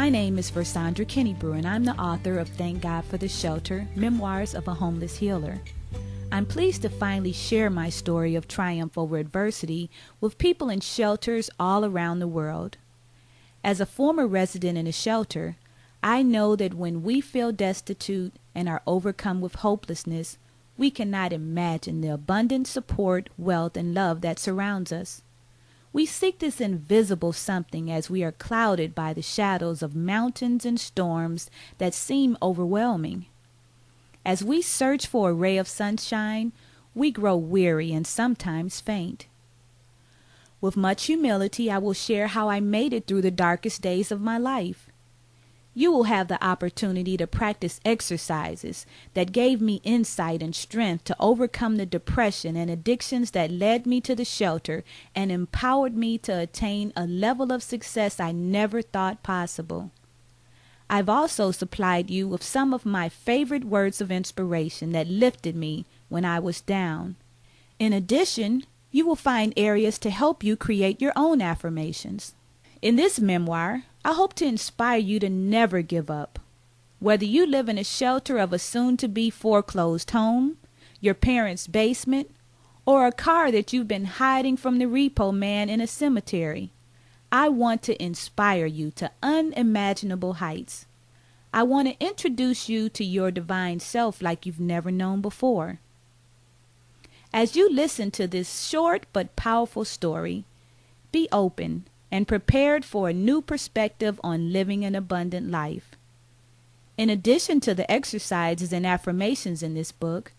My name is Versandra Kennebrew, and I'm the author of Thank God for the Shelter, Memoirs of a Homeless Healer. I'm pleased to finally share my story of triumph over adversity with people in shelters all around the world. As a former resident in a shelter, I know that when we feel destitute and are overcome with hopelessness, we cannot imagine the abundant support, wealth, and love that surrounds us. We seek this invisible something as we are clouded by the shadows of mountains and storms that seem overwhelming. As we search for a ray of sunshine, we grow weary and sometimes faint. With much humility, I will share how I made it through the darkest days of my life. You will have the opportunity to practice exercises that gave me insight and strength to overcome the depression and addictions that led me to the shelter and empowered me to attain a level of success I never thought possible. I've also supplied you with some of my favorite words of inspiration that lifted me when I was down. In addition, you will find areas to help you create your own affirmations. In this memoir, I hope to inspire you to never give up. Whether you live in a shelter of a soon-to-be foreclosed home, your parents' basement, or a car that you've been hiding from the repo man in a cemetery, I want to inspire you to unimaginable heights. I want to introduce you to your divine self like you've never known before. As you listen to this short but powerful story, be open and prepared for a new perspective on living an abundant life. In addition to the exercises and affirmations in this book,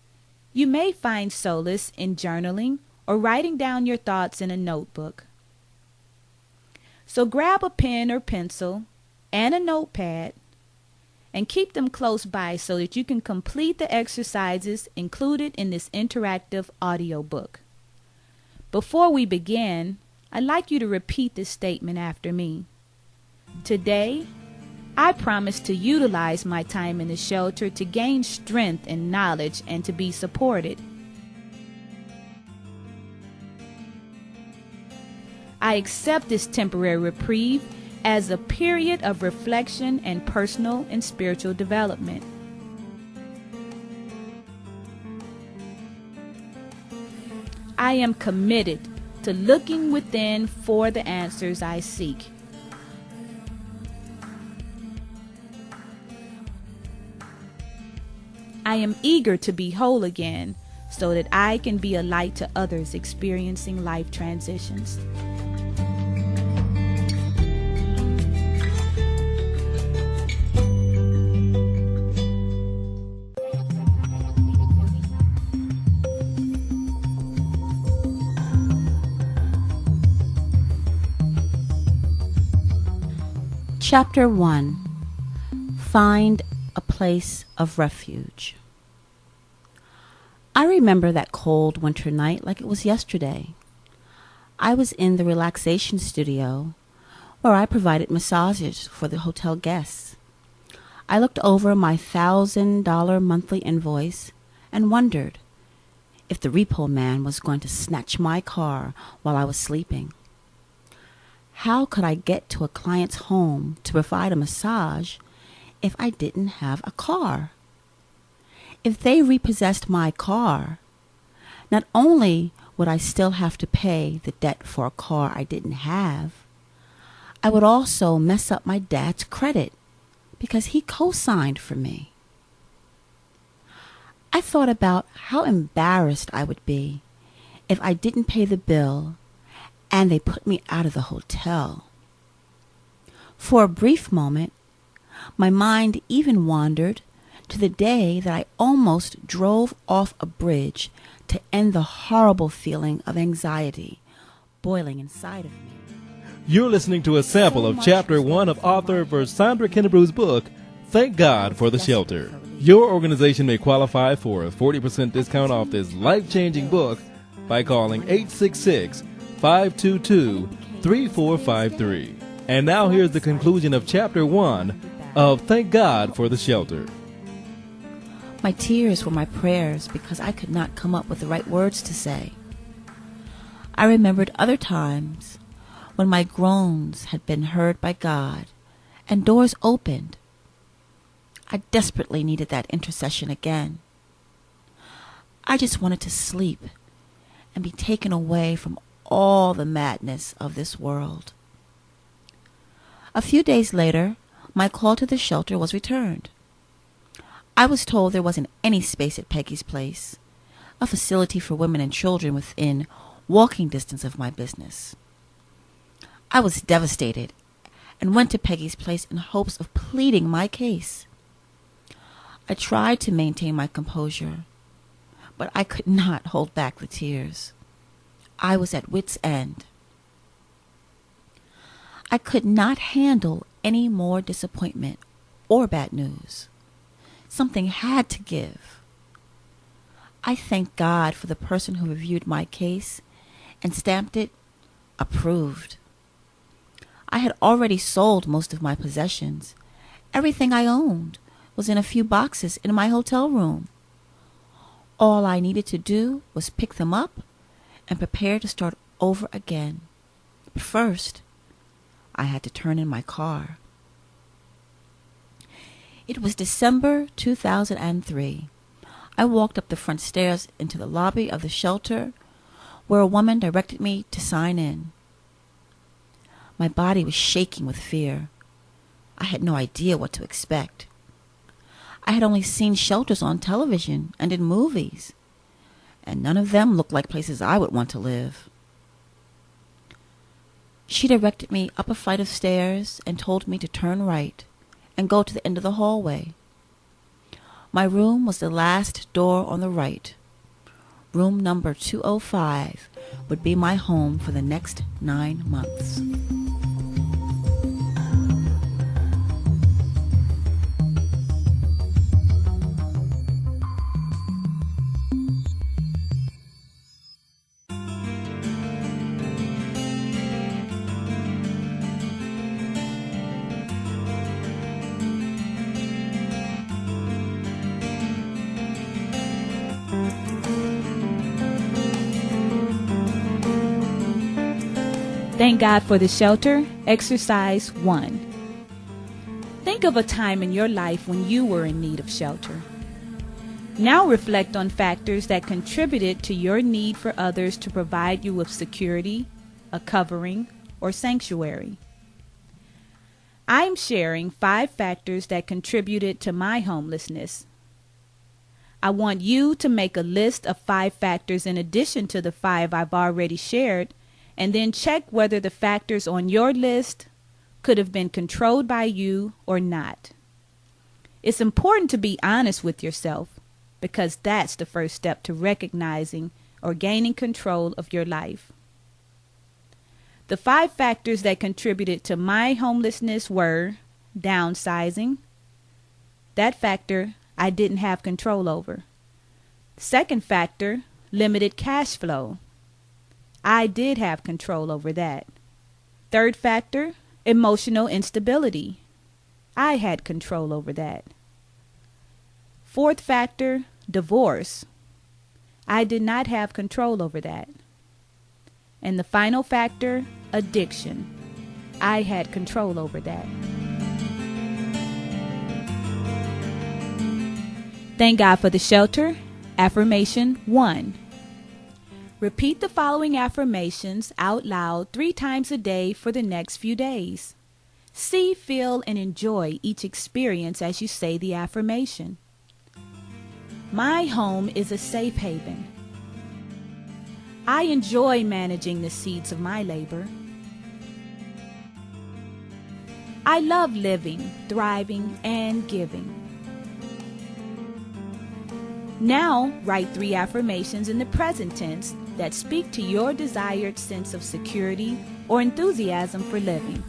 you may find solace in journaling or writing down your thoughts in a notebook. So grab a pen or pencil and a notepad and keep them close by so that you can complete the exercises included in this interactive audiobook. Before we begin, I'd like you to repeat this statement after me. Today, I promise to utilize my time in the shelter to gain strength and knowledge and to be supported. I accept this temporary reprieve as a period of reflection and personal and spiritual development. I am committed to looking within for the answers I seek. I am eager to be whole again so that I can be a light to others experiencing life transitions. Chapter 1. Find a Place of Refuge. I remember that cold winter night like it was yesterday. I was in the relaxation studio where I provided massages for the hotel guests. I looked over my $1,000 monthly invoice and wondered if the repo man was going to snatch my car while I was sleeping. How could I get to a client's home to provide a massage if I didn't have a car? If they repossessed my car, not only would I still have to pay the debt for a car I didn't have, I would also mess up my dad's credit because he co-signed for me. I thought about how embarrassed I would be if I didn't pay the bill and they put me out of the hotel. For a brief moment, my mind even wandered to the day that I almost drove off a bridge to end the horrible feeling of anxiety boiling inside of me. You're listening to a sample of Chapter 1 of author Versandra Kennebrew's book, Thank God for the Shelter. Your organization may qualify for a 40% discount off this life-changing book by calling 866-522-3453. And now here's the conclusion of Chapter 1 of Thank God for the Shelter. My tears were my prayers because I could not come up with the right words to say. I remembered other times when my groans had been heard by God and doors opened. I desperately needed that intercession again. I just wanted to sleep and be taken away from all the madness of this world. A few days later, my call to the shelter was returned. I was told there wasn't any space at Peggy's place, a facility for women and children within walking distance of my business. I was devastated and went to Peggy's place in hopes of pleading my case. I tried to maintain my composure, but I could not hold back the tears. I was at wit's end. I could not handle any more disappointment or bad news. Something had to give. I thank God for the person who reviewed my case and stamped it approved. I had already sold most of my possessions. Everything I owned was in a few boxes in my hotel room. All I needed to do was pick them up and prepare to start over again. But first, I had to turn in my car. It was December 2003. I walked up the front stairs into the lobby of the shelter, where a woman directed me to sign in. My body was shaking with fear. I had no idea what to expect. I had only seen shelters on television and in movies, and none of them looked like places I would want to live. She directed me up a flight of stairs and told me to turn right and go to the end of the hallway. My room was the last door on the right. Room number 205 would be my home for the next 9 months. Thank God for the shelter. Exercise 1. Think of a time in your life when you were in need of shelter. Now reflect on factors that contributed to your need for others to provide you with security, a covering, or sanctuary. I'm sharing 5 factors that contributed to my homelessness. I want you to make a list of 5 factors in addition to the 5 I've already shared, and then check whether the factors on your list could have been controlled by you or not. It's important to be honest with yourself, because that's the first step to recognizing or gaining control of your life. The 5 factors that contributed to my homelessness were downsizing. That factor I didn't have control over. Second factor, limited cash flow. I did have control over that. Third factor, emotional instability. I had control over that. Fourth factor, divorce. I did not have control over that. And the final factor, addiction. I had control over that. Thank God for the shelter. Affirmation 1. Repeat the following affirmations out loud 3 times a day for the next few days. See, feel, and enjoy each experience as you say the affirmation. My home is a safe haven. I enjoy managing the seeds of my labor. I love living, thriving, and giving. Now, write 3 affirmations in the present tense that speak to your desired sense of security or enthusiasm for living.